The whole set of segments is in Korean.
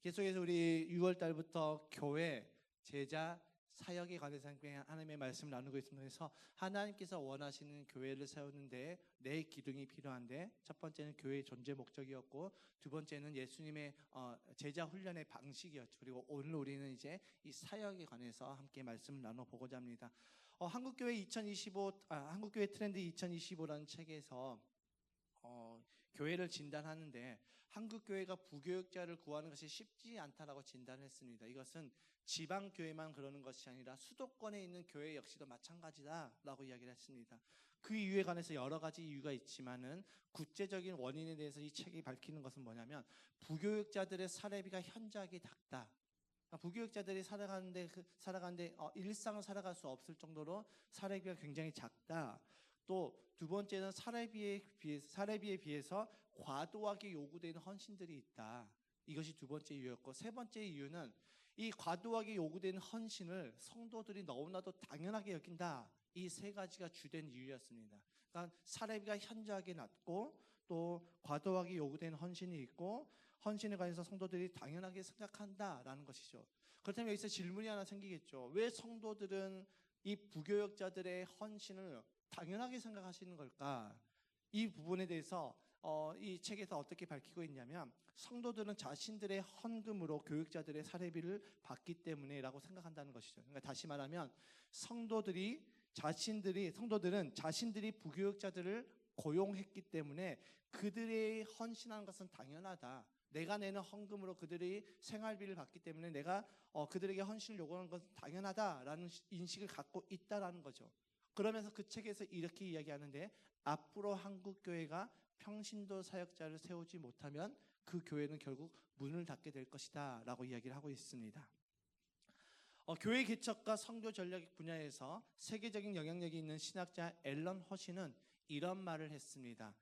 계속해서 우리 6월 달부터 교회, 제자, 사역에 관해서 하나님의 말씀을 나누고 있습니다. 그래서 하나님께서 원하시는 교회를 세우는데 네 기둥이 필요한데, 첫 번째는 교회의 존재 목적이었고, 두 번째는 예수님의 제자 훈련의 방식이었죠. 그리고 오늘 우리는 이제 이 사역에 관해서 함께 말씀을 나눠보고자 합니다. 한국교회 트렌드 2025라는 책에서 교회를 진단하는데, 한국교회가 부교육자를 구하는 것이 쉽지 않다라고 진단했습니다. 이것은 지방교회만 그러는 것이 아니라 수도권에 있는 교회 역시도 마찬가지다라고 이야기를 했습니다. 그 이유에 관해서 여러 가지 이유가 있지만은 구체적인 원인에 대해서 이 책이 밝히는 것은 뭐냐면, 부교육자들의 사례비가 현저하게 작다. 부교육자들이 살아가는데 일상을 살아갈 수 없을 정도로 사례비가 굉장히 작다. 또 두 번째는 사례비에 비해서 과도하게 요구되는 헌신들이 있다. 이것이 두 번째 이유였고, 세 번째 이유는 이 과도하게 요구되는 헌신을 성도들이 너무나도 당연하게 여긴다. 이 세 가지가 주된 이유였습니다. 그러니까 사례비가 현저하게 낮고, 또 과도하게 요구되는 헌신이 있고, 헌신에 관해서 성도들이 당연하게 생각한다라는 것이죠. 그렇다면 여기서 질문이 하나 생기겠죠. 왜 성도들은 이 부교역자들의 헌신을 당연하게 생각하시는 걸까? 이 부분에 대해서 이 책에서 어떻게 밝히고 있냐면, 성도들은 자신들의 헌금으로 교육자들의 사례비를 받기 때문에라고 생각한다는 것이죠. 그러니까 다시 말하면, 성도들은 자신들이 부교육자들을 고용했기 때문에 그들의 헌신하는 것은 당연하다. 내가 내는 헌금으로 그들이 생활비를 받기 때문에 내가 그들에게 헌신을 요구하는 것은 당연하다라는 인식을 갖고 있다라는 거죠. 그러면서 그 책에서 이렇게 이야기하는데, 앞으로 한국교회가 평신도 사역자를 세우지 못하면 그 교회는 결국 문을 닫게 될 것이다 라고 이야기를 하고 있습니다. 교회 개척과 선교 전략 분야에서 세계적인 영향력이 있는 신학자 앨런 허시는 이런 말을 했습니다.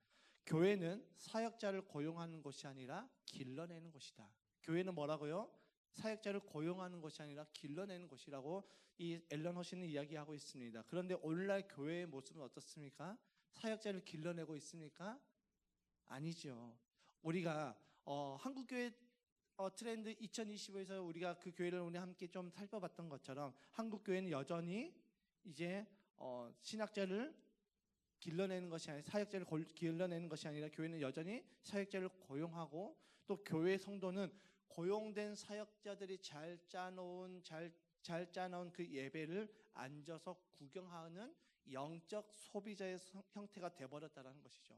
교회는 사역자를 고용하는 곳이 아니라 길러내는 곳이다. 교회는 뭐라고요? 사역자를 고용하는 것이 아니라 길러내는 곳이라고 이 앨런 허시는 이야기하고 있습니다. 그런데 오늘날 교회의 모습은 어떻습니까? 사역자를 길러내고 있습니까? 아니죠. 우리가 한국교회 트렌드 2025에서 우리가 그 교회를 오늘 함께 좀 살펴봤던 것처럼, 한국교회는 여전히 이제 신학자를 길러내는 것이 아니라, 사역자를 길러내는 것이 아니라 교회는 여전히 사역자를 고용하고, 또 교회 성도는 고용된 사역자들이 잘 짜놓은 그 예배를 앉아서 구경하는 영적 소비자의 형태가 되어버렸다는 것이죠.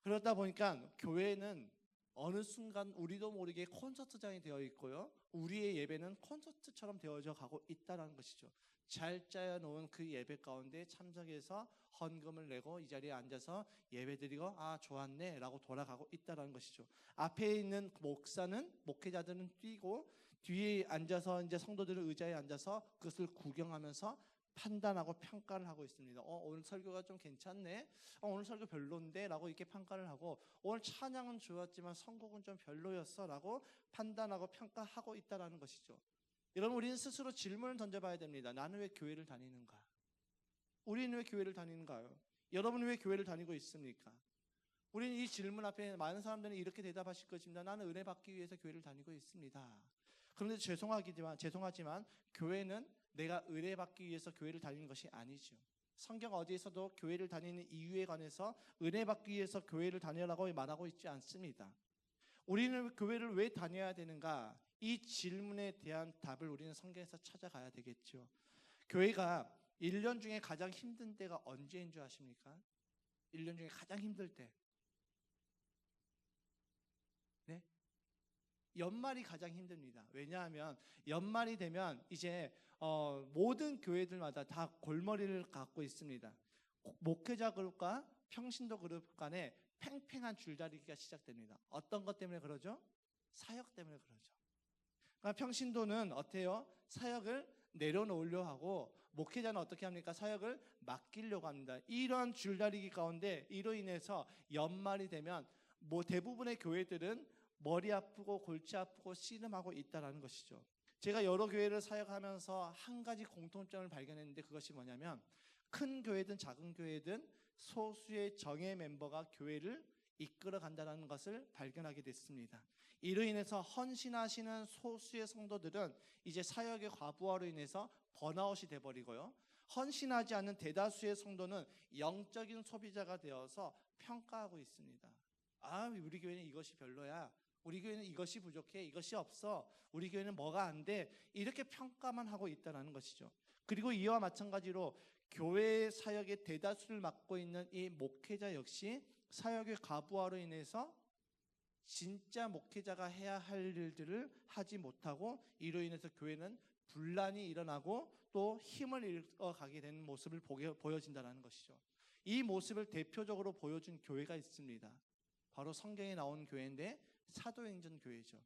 그러다 보니까 교회는 어느 순간 우리도 모르게 콘서트장이 되어 있고요, 우리의 예배는 콘서트처럼 되어져 가고 있다는 것이죠. 잘 짜여놓은 그 예배 가운데 참석해서 헌금을 내고 이 자리에 앉아서 예배드리고 좋았네 라고 돌아가고 있다는 것이죠. 앞에 있는 목회자들은 뛰고, 뒤에 앉아서 이제 성도들은 의자에 앉아서 그것을 구경하면서 판단하고 평가를 하고 있습니다. 오늘 설교가 좀 괜찮네, 오늘 설교 별론데 라고 이렇게 평가를 하고, 오늘 찬양은 좋았지만 선곡은 좀 별로였어 라고 판단하고 평가하고 있다는 것이죠. 여러분, 우리는 스스로 질문을 던져봐야 됩니다. 나는 왜 교회를 다니는가? 우리는 왜 교회를 다니는가요? 여러분은 왜 교회를 다니고 있습니까? 우리는 이 질문 앞에 많은 사람들은 이렇게 대답하실 것입니다. 나는 은혜 받기 위해서 교회를 다니고 있습니다. 그런데 죄송하지만 교회는 내가 은혜 받기 위해서 교회를 다니는 것이 아니죠. 성경 어디에서도 교회를 다니는 이유에 관해서 은혜 받기 위해서 교회를 다니라고 말하고 있지 않습니다. 우리는 교회를 왜 다녀야 되는가? 이 질문에 대한 답을 우리는 성경에서 찾아가야 되겠죠. 교회가 1년 중에 가장 힘든 때가 언제인 줄 아십니까? 1년 중에 가장 힘들 때. 네? 연말이 가장 힘듭니다. 왜냐하면 연말이 되면 이제 모든 교회들마다 다 골머리를 갖고 있습니다. 목회자 그룹과 평신도 그룹 간에 팽팽한 줄다리기가 시작됩니다. 어떤 것 때문에 그러죠? 사역 때문에 그러죠. 그러니까 평신도는 어때요? 사역을 내려놓으려 하고, 목회자는 어떻게 합니까? 사역을 맡기려고 합니다. 이런 줄다리기 가운데 이로 인해서 연말이 되면 대부분의 교회들은 머리 아프고 골치 아프고 씨름하고 있다는 것이죠. 제가 여러 교회를 사역하면서 한 가지 공통점을 발견했는데, 그것이 뭐냐면, 큰 교회든 작은 교회든 소수의 정예 멤버가 교회를 이끌어 간다는 것을 발견하게 됐습니다. 이로 인해서 헌신하시는 소수의 성도들은 이제 사역의 과부하로 인해서 번아웃이 돼버리고요. 헌신하지 않는 대다수의 성도는 영적인 소비자가 되어서 평가하고 있습니다. 우리 교회는 이것이 별로야. 우리 교회는 이것이 부족해. 이것이 없어. 우리 교회는 뭐가 안 돼. 이렇게 평가만 하고 있다는 것이죠. 그리고 이와 마찬가지로 교회의 사역의 대다수를 맡고 있는 이 목회자 역시 사역의 과부하로 인해서 진짜 목회자가 해야 할 일들을 하지 못하고 이로 인해서 교회는 분란이 일어나고 또 힘을 잃어가게 되는 모습을 보여진다는 것이죠. 이 모습을 대표적으로 보여준 교회가 있습니다. 바로 성경에 나온 교회인데 사도행전 교회죠.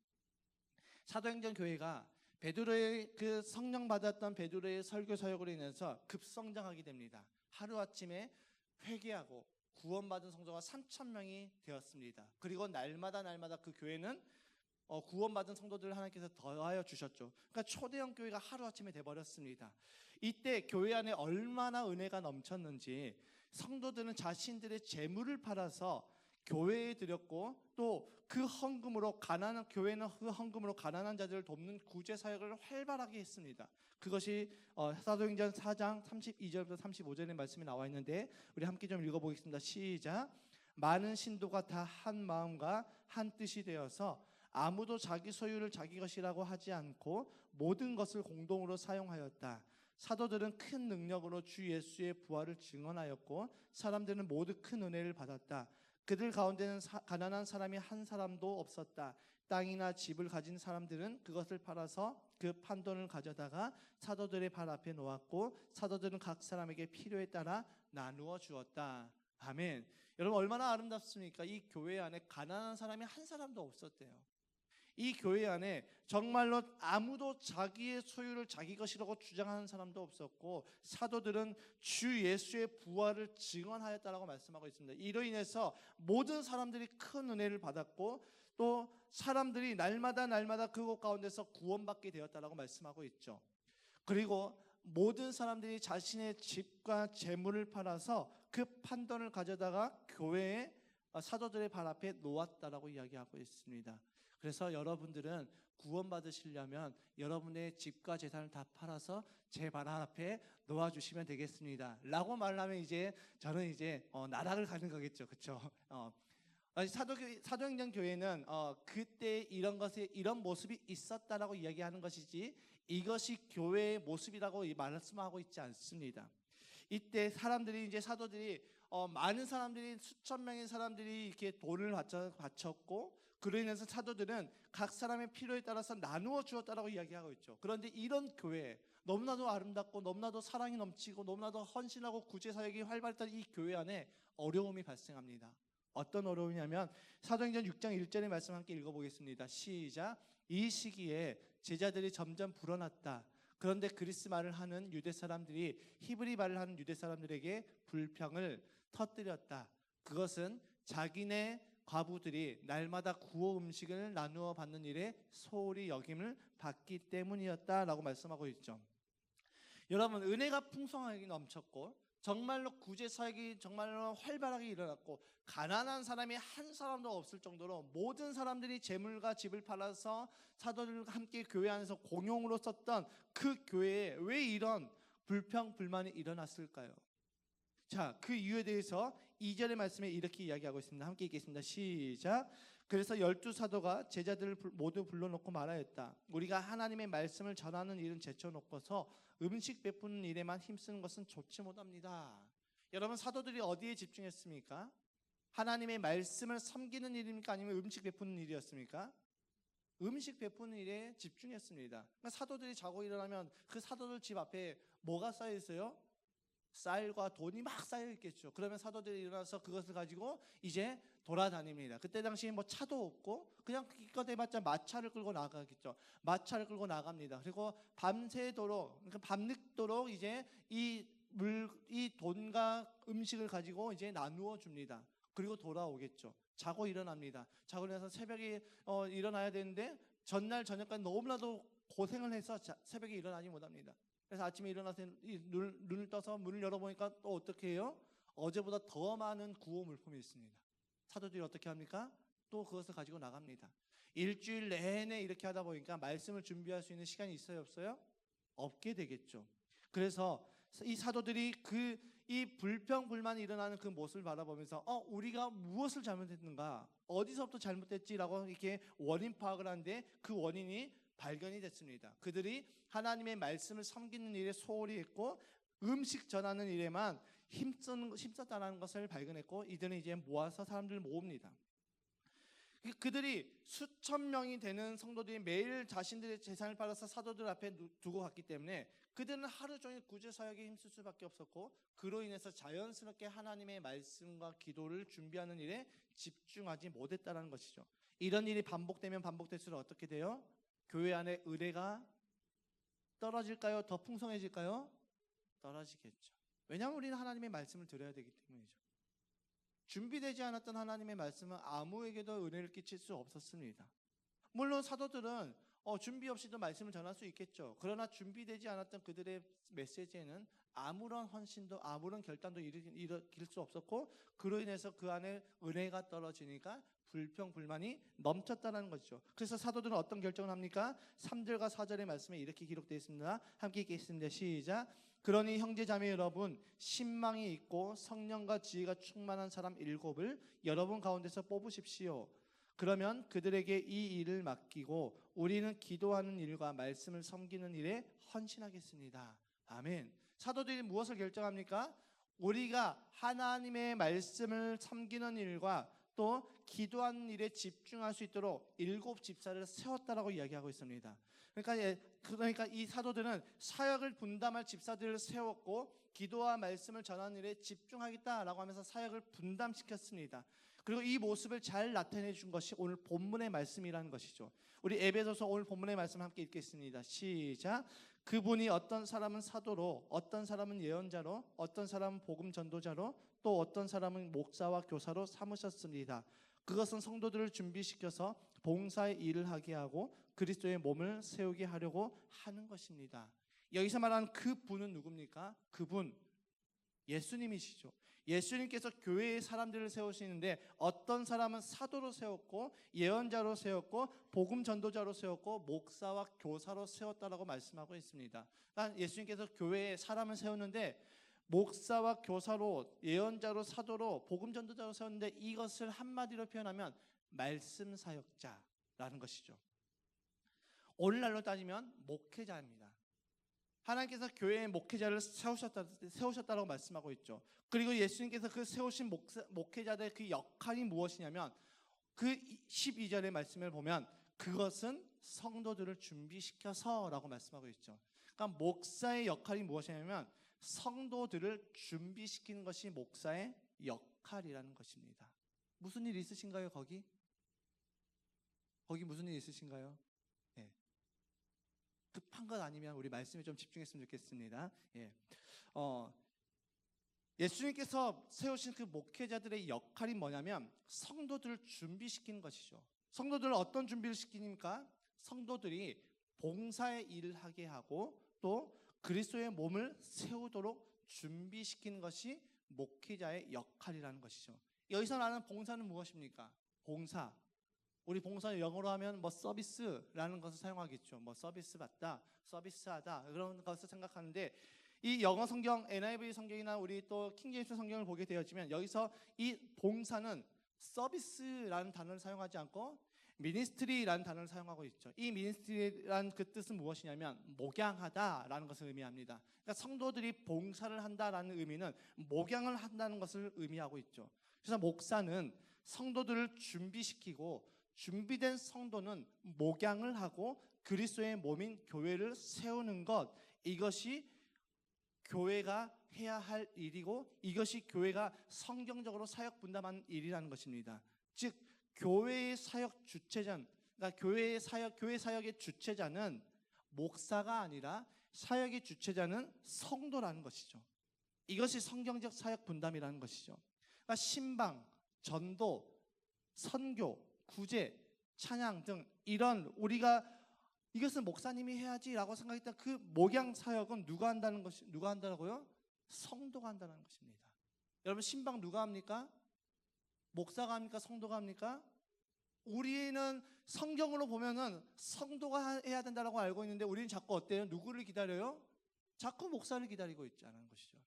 사도행전 교회가 베드로의 그 성령 받았던 베드로의 설교 사역으로 인해서 급성장하게 됩니다. 하루아침에 회개하고 구원받은 성도가 3,000명이 되었습니다. 그리고 날마다 그 교회는 구원받은 성도들을 하나님께서 더하여 주셨죠. 그러니까 초대형 교회가 하루아침에 돼버렸습니다. 이때 교회 안에 얼마나 은혜가 넘쳤는지 성도들은 자신들의 재물을 팔아서 교회에 드렸고 또 그 헌금으로 교회는 그 헌금으로 가난한 자들을 돕는 구제 사역을 활발하게 했습니다. 그것이 사도행전 4장 32절부터 35절의 말씀이 나와 있는데 우리 함께 좀 읽어보겠습니다. 시작. 많은 신도가 다 한 마음과 한 뜻이 되어서 아무도 자기 소유를 자기 것이라고 하지 않고 모든 것을 공동으로 사용하였다. 사도들은 큰 능력으로 주 예수의 부활을 증언하였고 사람들은 모두 큰 은혜를 받았다. 그들 가운데는 가난한 사람이 한 사람도 없었다. 땅이나 집을 가진 사람들은 그것을 팔아서 그 판돈을 가져다가 사도들의 발 앞에 놓았고 사도들은 각 사람에게 필요에 따라 나누어 주었다. 아멘. 여러분 얼마나 아름답습니까? 이 교회 안에 가난한 사람이 한 사람도 없었대요. 이 교회 안에 정말로 아무도 자기의 소유를 자기 것이라고 주장하는 사람도 없었고 사도들은 주 예수의 부활을 증언하였다라고 말씀하고 있습니다. 이로 인해서 모든 사람들이 큰 은혜를 받았고 또 사람들이 날마다 그곳 가운데서 구원받게 되었다라고 말씀하고 있죠. 그리고 모든 사람들이 자신의 집과 재물을 팔아서 그 판돈을 가져다가 교회에 사도들의 발 앞에 놓았다라고 이야기하고 있습니다. 그래서 여러분들은 구원받으시려면 여러분의 집과 재산을 다 팔아서 제 발 앞에 놓아주시면 되겠습니다. 라고 말하면 이제 저는 이제 나락을 가는 거겠죠. 그렇죠? 사도행전 교회는 그때 이런 모습이 있었다라고 이야기하는 것이지 이것이 교회의 모습이라고 말씀하고 있지 않습니다. 이때 사도들이 많은 사람들이 수천 명의 사람들이 이렇게 돈을 바쳤고 그로 인해서 사도들은 각 사람의 필요에 따라서 나누어 주었다라고 이야기하고 있죠. 그런데 이런 교회 너무나도 아름답고 너무나도 사랑이 넘치고 너무나도 헌신하고 구제 사역이 활발했던 이 교회 안에 어려움이 발생합니다. 어떤 어려움이냐면 사도행전 6장 1절의 말씀 함께 읽어보겠습니다. 시작. 이 시기에 제자들이 점점 불어났다. 그런데 그리스 말을 하는 유대 사람들이 히브리 말을 하는 유대 사람들에게 불평을 터뜨렸다. 그것은 자기네 과부들이 날마다 구호 음식을 나누어 받는 일에 소홀히 여김을 받기 때문이었다라고 말씀하고 있죠. 여러분 은혜가 풍성하게 넘쳤고 정말로 구제 사역이 정말로 활발하게 일어났고 가난한 사람이 한 사람도 없을 정도로 모든 사람들이 재물과 집을 팔아서 사도들과 함께 교회 안에서 공용으로 썼던 그 교회에 왜 이런 불평 불만이 일어났을까요? 자, 그 이유에 대해서 2절의 말씀에 이렇게 이야기하고 있습니다. 함께 읽겠습니다. 시작. 그래서 12사도가 제자들을 모두 불러놓고 말하였다. 우리가 하나님의 말씀을 전하는 일은 제쳐놓고서 음식 베푸는 일에만 힘쓰는 것은 좋지 못합니다. 여러분 사도들이 어디에 집중했습니까? 하나님의 말씀을 섬기는 일입니까? 아니면 음식 베푸는 일이었습니까? 음식 베푸는 일에 집중했습니다. 그러니까 사도들이 자고 일어나면 그 사도들 집 앞에 뭐가 쌓여 있어요? 쌀과 돈이 막 쌓여 있겠죠. 그러면 사도들이 일어나서 그것을 가지고 이제 돌아다닙니다. 그때 당시 뭐 차도 없고 그냥 기껏 해봤자 마차를 끌고 나가겠죠. 마차를 끌고 나갑니다. 그리고 밤새도록 그러니까 밤늦도록 이제 이 돈과 음식을 가지고 이제 나누어 줍니다. 그리고 돌아오겠죠. 자고 일어납니다. 자고 일어나서 새벽에 일어나야 되는데 전날 저녁까지 너무나도 고생을 해서 새벽에 일어나지 못합니다. 그래서 아침에 일어나서 눈을 떠서 문을 열어보니까 또 어떻게 해요? 어제보다 더 많은 구호 물품이 있습니다. 사도들이 어떻게 합니까? 또 그것을 가지고 나갑니다. 일주일 내내 이렇게 하다 보니까 말씀을 준비할 수 있는 시간이 있어요, 없어요? 없게 되겠죠. 그래서 이 사도들이 이 불평불만이 일어나는 그 모습을 바라보면서 우리가 무엇을 잘못했는가, 어디서부터 잘못했지라고 이렇게 원인 파악을 하는데 그 원인이 발견이 됐습니다. 그들이 하나님의 말씀을 섬기는 일에 소홀히 했고 음식 전하는 일에만 힘썼다는 것을 발견했고, 이들은 이제 모아서 사람들을 모읍니다. 그들이 수천 명이 되는 성도들이 매일 자신들의 재산을 팔아서 사도들 앞에 두고 갔기 때문에 그들은 하루 종일 구제 사역에 힘쓸 수밖에 없었고, 그로 인해서 자연스럽게 하나님의 말씀과 기도를 준비하는 일에 집중하지 못했다는 것이죠. 이런 일이 반복되면 반복될수록 어떻게 돼요? 교회 안에 의뢰가 떨어질까요? 더 풍성해질까요? 떨어지겠죠. 왜냐하면 우리는 하나님의 말씀을 들어야 되기 때문이죠. 준비되지 않았던 하나님의 말씀은 아무에게도 은혜를 끼칠 수 없었습니다. 물론 사도들은 준비 없이도 말씀을 전할 수 있겠죠. 그러나 준비되지 않았던 그들의 메시지에는 아무런 헌신도 아무런 결단도 일으킬 수 없었고, 그로 인해서 그 안에 은혜가 떨어지니까 불평불만이 넘쳤다는 것이죠. 그래서 사도들은 어떤 결정을 합니까? 3절과 4절의 말씀에 이렇게 기록되어 있습니다. 함께 읽겠습니다. 시작. 그러니 형제자매 여러분, 신망이 있고 성령과 지혜가 충만한 사람 7을 여러분 가운데서 뽑으십시오. 그러면 그들에게 이 일을 맡기고 우리는 기도하는 일과 말씀을 섬기는 일에 헌신하겠습니다. 아멘. 사도들이 무엇을 결정합니까? 우리가 하나님의 말씀을 섬기는 일과 또 기도하는 일에 집중할 수 있도록 7 집사를 세웠다라고 이야기하고 있습니다. 그러니까 이 사도들은 사역을 분담할 집사들을 세웠고 기도와 말씀을 전하는 일에 집중하겠다라고 하면서 사역을 분담시켰습니다. 그리고 이 모습을 잘 나타내 준 것이 오늘 본문의 말씀이라는 것이죠. 우리 에베소서 오늘 본문의 말씀 함께 읽겠습니다. 시작. 그분이 어떤 사람은 사도로, 어떤 사람은 예언자로, 어떤 사람은 복음 전도자로, 또 어떤 사람은 목사와 교사로 삼으셨습니다. 그것은 성도들을 준비시켜서 봉사의 일을 하게 하고 그리스도의 몸을 세우게 하려고 하는 것입니다. 여기서 말하는 그 분은 누굽니까? 그분 예수님이시죠. 예수님께서 교회의 사람들을 세우시는데 어떤 사람은 사도로 세웠고 예언자로 세웠고 복음 전도자로 세웠고 목사와 교사로 세웠다라고 말씀하고 있습니다. 그러니까 예수님께서 교회에 사람을 세우는데 목사와 교사로, 예언자로, 사도로, 복음 전도자로 세웠는데 이것을 한마디로 표현하면 말씀 사역자라는 것이죠. 오늘날로 따지면 목회자입니다. 하나님께서 교회의 목회자를 세우셨다고 말씀하고 있죠. 그리고 예수님께서 그 세우신 목회자들의 그 역할이 무엇이냐면 그 12절의 말씀을 보면 그것은 성도들을 준비시켜서라고 말씀하고 있죠. 그러니까 목사의 역할이 무엇이냐면 성도들을 준비시키는 것이 목사의 역할이라는 것입니다. 무슨 일 있으신가요, 거기? 거기 무슨 일 있으신가요? 네. 급한 것 아니면 우리 말씀에 좀 집중했으면 좋겠습니다. 예수님께서 세우신 그 목회자들의 역할이 뭐냐면 성도들을 준비시키는 것이죠. 성도들을 어떤 준비를 시키니까? 성도들이 봉사의 일을 하게 하고 또 그리스도의 몸을 세우도록 준비시키는 것이 목회자의 역할이라는 것이죠. 여기서 말하는 봉사는 무엇입니까? 봉사. 우리 봉사는 영어로 하면 서비스라는 것을 사용하겠죠. 서비스 받다, 서비스하다 그런 것을 생각하는데 이 영어 성경 NIV 성경이나 우리 또 킹제임스 성경을 보게 되었지만 여기서 이 봉사는 서비스라는 단어를 사용하지 않고 미니스트리라는 단어를 사용하고 있죠. 이 미니스트리라는 그 뜻은 무엇이냐면 목양하다라는 것을 의미합니다. 그러니까 성도들이 봉사를 한다라는 의미는 목양을 한다는 것을 의미하고 있죠. 그래서 목사는 성도들을 준비시키고 준비된 성도는 목양을 하고 그리스도의 몸인 교회를 세우는 것, 이것이 교회가 해야 할 일이고 이것이 교회가 성경적으로 사역 분담하는 일이라는 것입니다. 즉 교회의 사역 주체자는, 그러니까 교회 사역의 주체자는 목사가 아니라 사역의 주체자는 성도라는 것이죠. 이것이 성경적 사역 분담이라는 것이죠. 그러니까 신방, 전도, 선교, 구제, 찬양 등 이런 우리가 이것은 목사님이 해야지라고 생각했던 그 목양 사역은 누가 한다고요? 성도가 한다는 것입니다. 여러분 신방 누가 합니까? 목사가 합니까? 성도가 합니까? 우리는 성경으로 보면은 성도가 해야 된다고 알고 있는데 우리는 자꾸 어때요? 누구를 기다려요? 자꾸 목사를 기다리고 있자는 것이죠.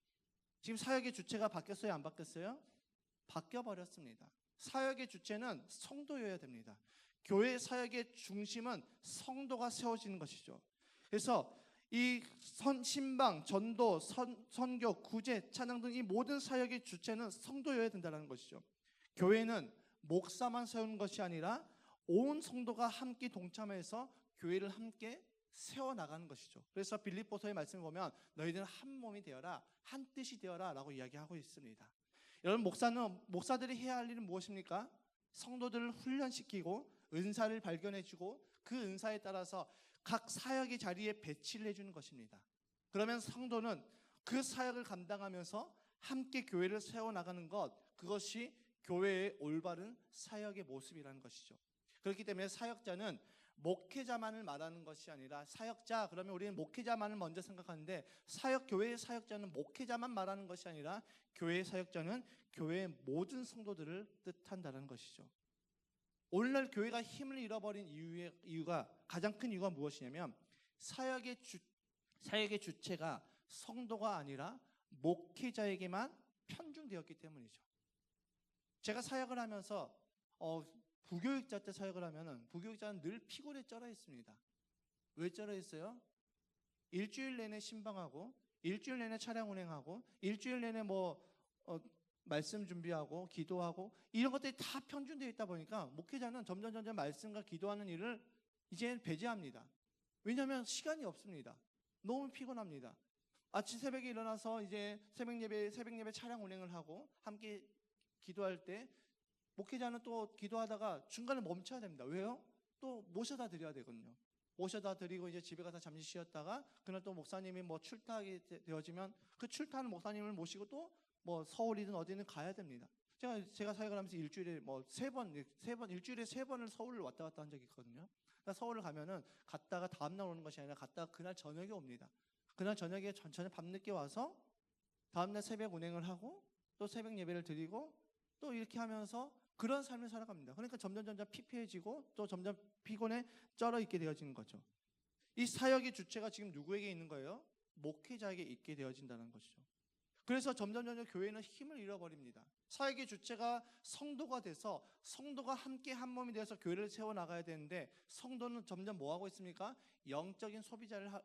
지금 사역의 주체가 바뀌었어요? 안 바뀌었어요? 바뀌어버렸습니다. 사역의 주체는 성도여야 됩니다. 교회 사역의 중심은 성도가 세워지는 것이죠. 그래서 이 신방, 전도, 선교, 구제, 찬양 등 이 모든 사역의 주체는 성도여야 된다는 것이죠. 교회는 목사만 세우는 것이 아니라 온 성도가 함께 동참해서 교회를 함께 세워나가는 것이죠. 그래서 빌립보서의 말씀을 보면 너희들은 한 몸이 되어라, 한 뜻이 되어라 라고 이야기하고 있습니다. 여러분, 목사들이 해야 할 일은 무엇입니까? 성도들을 훈련시키고 은사를 발견해주고 그 은사에 따라서 각 사역의 자리에 배치를 해주는 것입니다. 그러면 성도는 그 사역을 감당하면서 함께 교회를 세워나가는 것, 그것이 교회의 올바른 사역의 모습이라는 것이죠. 그렇기 때문에 사역자는 목회자만을 말하는 것이 아니라, 사역자 그러면 우리는 목회자만을 먼저 생각하는데, 교회의 사역자는 목회자만 말하는 것이 아니라 교회의 사역자는 교회의 모든 성도들을 뜻한다는 것이죠. 오늘날 교회가 힘을 잃어버린 이유가, 가장 큰 이유가 무엇이냐면 사역의 주체가 성도가 아니라 목회자에게만 편중되었기 때문이죠. 제가 사역을 하면서 부교육자 때 사역을 하면은 부교육자는 늘 피곤에 쩔어 있습니다. 왜 쩔어 있어요? 일주일 내내 신방하고, 일주일 내내 차량 운행하고, 일주일 내내 말씀 준비하고 기도하고, 이런 것들이 다 편중되어 있다 보니까 목회자는 점점 말씀과 기도하는 일을 이제 배제합니다. 왜냐하면 시간이 없습니다. 너무 피곤합니다. 아침 새벽에 일어나서 이제 새벽 예배 차량 운행을 하고 함께 기도할 때 목회자는 또 기도하다가 중간에 멈춰야 됩니다. 왜요? 또 모셔다 드려야 되거든요. 모셔다 드리고 이제 집에 가서 잠시 쉬었다가 그날 또 목사님이 출타하게 되어지면 그 출타하는 목사님을 모시고 또 서울이든 어디든 가야 됩니다. 제가 사역을 하면서 일주일에 일주일에 3번을 서울을 왔다 갔다 한 적이 있거든요. 그러니까 서울을 가면은 갔다가 다음날 오는 것이 아니라 갔다가 그날 저녁에 옵니다. 그날 저녁에 전혀 밤늦게 와서 다음날 새벽 운행을 하고 또 새벽 예배를 드리고 또 이렇게 하면서 그런 삶을 살아갑니다. 그러니까 점점 피폐해지고 또 점점 피곤에 쩔어 있게 되어지는 거죠. 이 사역의 주체가 지금 누구에게 있는 거예요? 목회자에게 있게 되어진다는 것이죠. 그래서 점점 교회는 힘을 잃어버립니다. 사역의 주체가 성도가 돼서 성도가 함께 한 몸이 되어서 교회를 세워나가야 되는데, 성도는 점점 뭐하고 있습니까? 영적인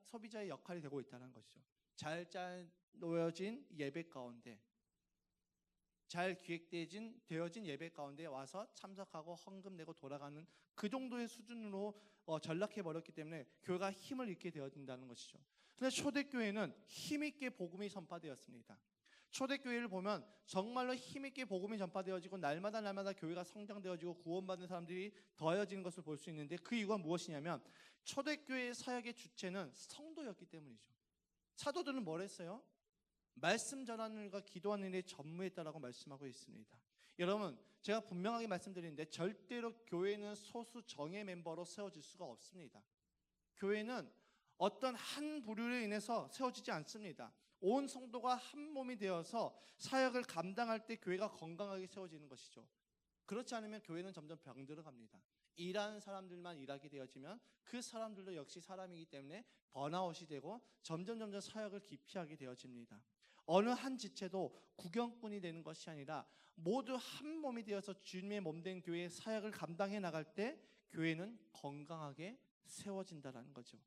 소비자의 역할이 되고 있다는 것이죠. 잘 짜놓여진 예배 가운데, 잘 기획되어진 예배 가운데 와서 참석하고 헌금 내고 돌아가는 그 정도의 수준으로 전락해버렸기 때문에 교회가 힘을 잃게 되어진다는 것이죠. 그런데 초대교회는 힘있게 복음이 전파되었습니다. 초대교회를 보면 정말로 힘있게 복음이 전파되어지고 날마다 교회가 성장되어지고 구원받는 사람들이 더해지는 것을 볼 수 있는데, 그 이유가 무엇이냐면 초대교회의 사역의 주체는 성도였기 때문이죠. 사도들은 뭘 했어요? 말씀 전하는 일과 기도하는 일에 전무했다라고 말씀하고 있습니다. 여러분, 제가 분명하게 말씀드리는데 절대로 교회는 소수 정예 멤버로 세워질 수가 없습니다. 교회는 어떤 한 부류로 인해서 세워지지 않습니다. 온 성도가 한 몸이 되어서 사역을 감당할 때 교회가 건강하게 세워지는 것이죠. 그렇지 않으면 교회는 점점 병들어 갑니다. 일하는 사람들만 일하게 되어지면 그 사람들도 역시 사람이기 때문에 번아웃이 되고 점점 사역을 기피하게 되어집니다. 어느 한 지체도 구경꾼이 되는 것이 아니라 모두 한 몸이 되어서 주님의 몸된 교회의 사역을 감당해 나갈 때 교회는 건강하게 세워진다는 거죠.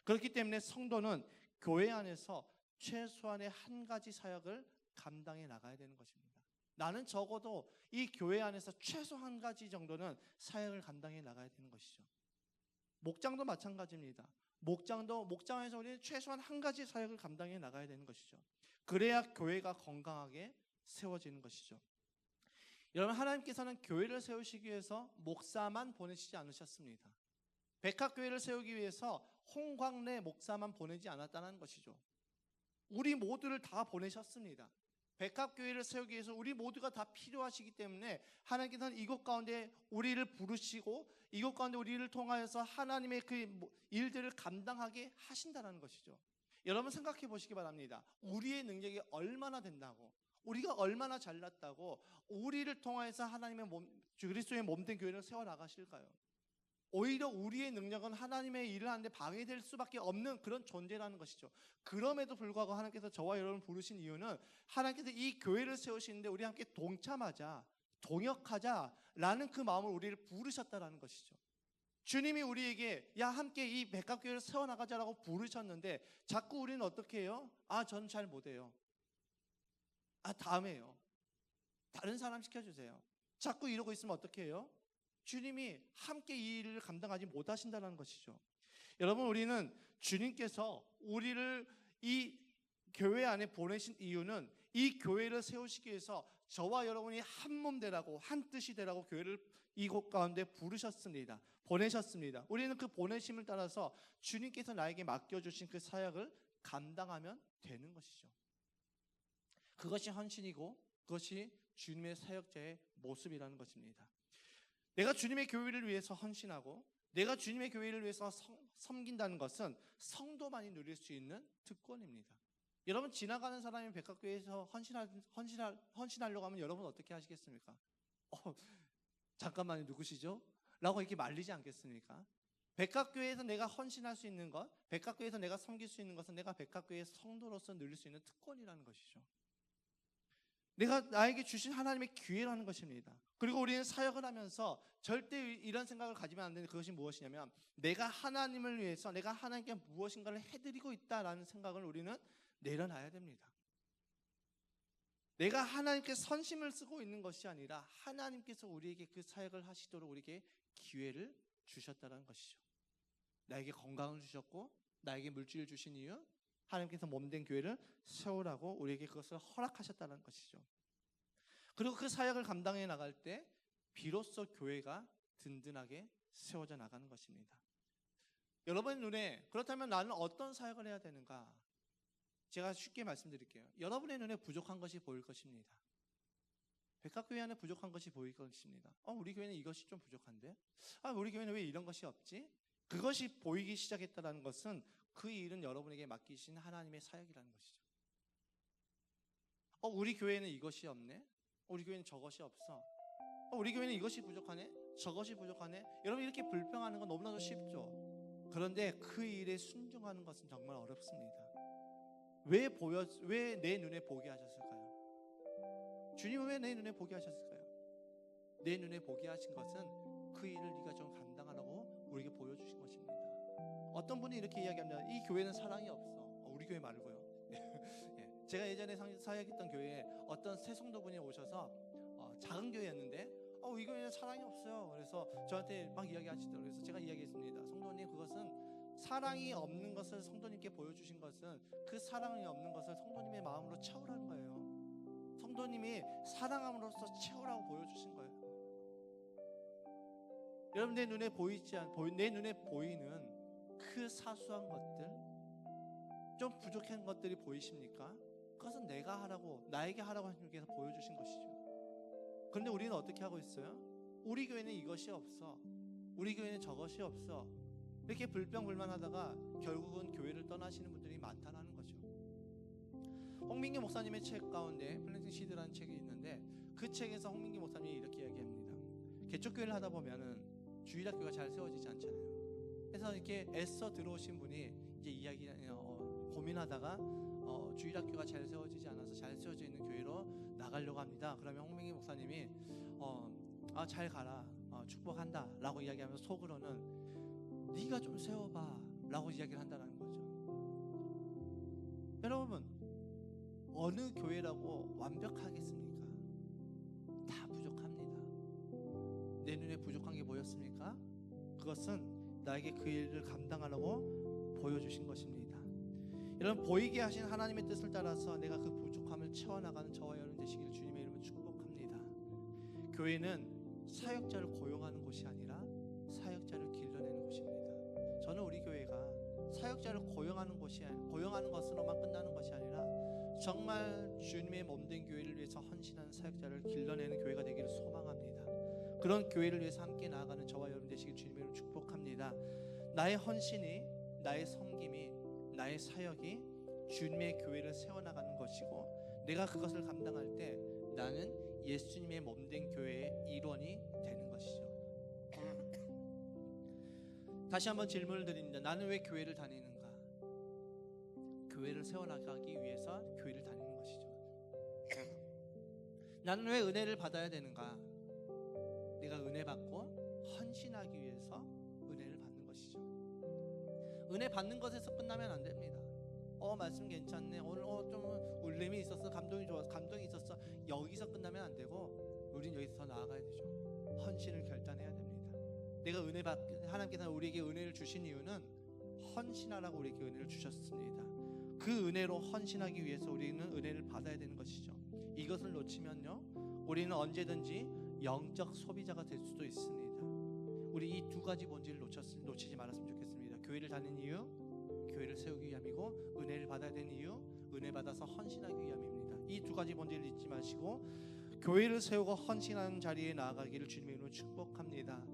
그렇기 때문에 성도는 교회 안에서 최소한의 한 가지 사역을 감당해 나가야 되는 것입니다. 나는 적어도 이 교회 안에서 최소 한 가지 정도는 사역을 감당해 나가야 되는 것이죠. 목장도 마찬가지입니다. 목장에서 우리는 최소한 한 가지 사역을 감당해 나가야 되는 것이죠. 그래야 교회가 건강하게 세워지는 것이죠. 여러분, 하나님께서는 교회를 세우시기 위해서 목사만 보내시지 않으셨습니다. 백합교회를 세우기 위해서 홍광래 목사만 보내지 않았다는 것이죠. 우리 모두를 다 보내셨습니다. 백합교회를 세우기 위해서 우리 모두가 다 필요하시기 때문에 하나님께서는 이곳 가운데 우리를 부르시고 이곳 가운데 우리를 통하여서 하나님의 그 일들을 감당하게 하신다는 것이죠. 여러분, 생각해 보시기 바랍니다. 우리의 능력이 얼마나 된다고, 우리가 얼마나 잘났다고 우리를 통해서 하나님의 그리스도의 몸된 교회를 세워나가실까요? 오히려 우리의 능력은 하나님의 일을 하는데 방해될 수밖에 없는 그런 존재라는 것이죠. 그럼에도 불구하고 하나님께서 저와 여러분을 부르신 이유는 하나님께서 이 교회를 세우시는데 우리 함께 동참하자, 동역하자라는 그 마음을 우리를 부르셨다라는 것이죠. 주님이 우리에게 야 함께 이 백합교회를 세워나가자라고 부르셨는데 자꾸 우리는 어떻게 해요? 저는 잘 못해요. 다음에요. 다른 사람 시켜주세요. 자꾸 이러고 있으면 어떻게 해요? 주님이 함께 이 일을 감당하지 못하신다는 것이죠. 여러분, 우리는 주님께서 우리를 이 교회 안에 보내신 이유는 이 교회를 세우시기 위해서 저와 여러분이 한 몸 되라고, 한 뜻이 되라고 교회를 이곳 가운데 부르셨습니다. 보내셨습니다. 우리는 그 보내심을 따라서 주님께서 나에게 맡겨주신 그 사역을 감당하면 되는 것이죠. 그것이 헌신이고 그것이 주님의 사역자의 모습이라는 것입니다. 내가 주님의 교회를 위해서 헌신하고 내가 주님의 교회를 위해서 섬긴다는 것은 성도만이 누릴 수 있는 특권입니다. 여러분, 지나가는 사람이 백합교회에서 헌신하려고 하면 여러분 어떻게 하시겠습니까? 잠깐만요, 누구시죠? 라고 이렇게 말리지 않겠습니까? 백합교회에서 내가 헌신할 수 있는 것, 백합교회에서 내가 섬길 수 있는 것은 내가 백합교회의 성도로서 누릴 수 있는 특권이라는 것이죠. 내가 나에게 주신 하나님의 기회라는 것입니다. 그리고 우리는 사역을 하면서 절대 이런 생각을 가지면 안 되는 그것이 무엇이냐면 내가 하나님을 위해서 내가 하나님께 무엇인가를 해드리고 있다라는 생각을 우리는 내려놔야 됩니다. 내가 하나님께 선심을 쓰고 있는 것이 아니라 하나님께서 우리에게 그 사역을 하시도록 우리에게 기회를 주셨다는 것이죠. 나에게 건강을 주셨고 나에게 물질을 주신 이유, 하나님께서 몸된 교회를 세우라고 우리에게 그것을 허락하셨다는 것이죠. 그리고 그 사역을 감당해 나갈 때 비로소 교회가 든든하게 세워져 나가는 것입니다. 여러분의 눈에 그렇다면 나는 어떤 사역을 해야 되는가? 제가 쉽게 말씀드릴게요. 여러분의 눈에 부족한 것이 보일 것입니다. 백합교회 안에 부족한 것이 보일 것입니다. 우리 교회는 이것이 좀 부족한데? 우리 교회는 왜 이런 것이 없지? 그것이 보이기 시작했다는 것은 그 일은 여러분에게 맡기신 하나님의 사역이라는 것이죠. 우리 교회는 이것이 없네? 우리 교회는 저것이 없어. 우리 교회는 이것이 부족하네? 저것이 부족하네? 여러분, 이렇게 불평하는 건 너무나도 쉽죠. 그런데 그 일에 순종하는 것은 정말 어렵습니다. 왜 내 눈에 보게 하셨을까요? 주님은 왜 내 눈에 보게 하셨을까요? 내 눈에 보게 하신 것은 그 일을 네가 좀 감당하라고 우리에게 보여주신 것입니다. 어떤 분이 이렇게 이야기합니다. 이 교회는 사랑이 없어. 우리 교회 말고요. 제가 예전에 사역했던 교회에 어떤 새 성도분이 오셔서 작은 교회였는데 이 교회는 사랑이 없어요. 그래서 저한테 막 이야기하시더라고요. 그래서 제가 이야기했습니다. 성도님, 그것은 사랑이 없는 것을 성도님께 보여주신 것은 그 사랑이 없는 것을 성도님의 마음으로 채우라는 거예요. 성도님이 사랑함으로써 채우라고 보여주신 거예요. 여러분, 내 눈에 보이는 그 사소한 것들, 좀 부족한 것들이 보이십니까? 그것은 내가 하라고, 나에게 하라고 하나님께서 보여주신 것이죠. 그런데 우리는 어떻게 하고 있어요? 우리 교회는 이것이 없어, 우리 교회는 저것이 없어, 이렇게 불평불만하다가 결국은 교회를 떠나시는 분들이 많다는 거죠. 홍민기 목사님의 책 가운데 플랜팅 시드라는 책이 있는데 그 책에서 홍민기 목사님이 이렇게 이야기합니다. 개척교회를 하다 보면은 주일학교가 잘 세워지지 않잖아요. 그래서 이렇게 애써 들어오신 분이 이제 고민하다가 주일학교가 잘 세워지지 않아서 잘 세워져 있는 교회로 나가려고 합니다. 그러면 홍민기 목사님이 잘 가라, 축복한다 라고 이야기하면서 속으로는 네가 좀 세워봐 라고 이야기를 한다는 거죠. 여러분, 어느 교회라고 완벽하겠습니까? 다 부족합니다. 내 눈에 부족한 게 보였습니까? 그것은 나에게 그 일을 감당하려고 보여주신 것입니다. 여러분, 보이게 하신 하나님의 뜻을 따라서 내가 그 부족함을 채워나가는 저와 여러분 되시기를 주님의 이름으로 축복합니다. 교회는 사역자를 고용하는 곳이 아니라 사역자를 길러내는 곳입니다. 저는 우리 교회가 사역자를 고용하는 것으로만 끝나는 것이 아니라 정말 주님의 몸된 교회를 위해서 헌신하는 사역자를 길러내는 교회가 되기를 소망합니다. 그런 교회를 위해서 함께 나아가는 저와 여러분 되시길 주님의 이름으로 축복합니다. 나의 헌신이, 나의 섬김이, 나의 사역이 주님의 교회를 세워나가는 것이고 내가 그것을 감당할 때 나는 예수님의 몸된 교회의 일원이 되는 것이죠. 다시 한번 질문을 드립니다. 나는 왜 교회를 다니는가? 교회를 세워나가기 위해서 교회를 다니는 것이죠. 나는 왜 은혜를 받아야 되는가? 내가 은혜 받고 헌신하기 위해서 은혜를 받는 것이죠. 은혜 받는 것에서 끝나면 안 됩니다. 말씀 괜찮네. 오늘 좀 울림이 있었어. 감동이 좋았어. 감동이 있었어. 여기서 끝나면 안 되고 우린 여기서 더 나아가야 되죠. 헌신을 결단해야 됩니다. 내가 하나님께서 우리에게 은혜를 주신 이유는 헌신하라고 우리에게 은혜를 주셨습니다. 그 은혜로 헌신하기 위해서 우리는 은혜를 받아야 되는 것이죠. 이것을 놓치면요, 우리는 언제든지 영적 소비자가 될 수도 있습니다. 우리 이 두 가지 본질을 놓치지 말았으면 좋겠습니다. 교회를 다니는 이유, 교회를 세우기 위함이고, 은혜를 받아야 되는 이유, 은혜 받아서 헌신하기 위함입니다. 이 두 가지 본질을 잊지 마시고 교회를 세우고 헌신하는 자리에 나아가기를 주님의 이름으로 축복합니다.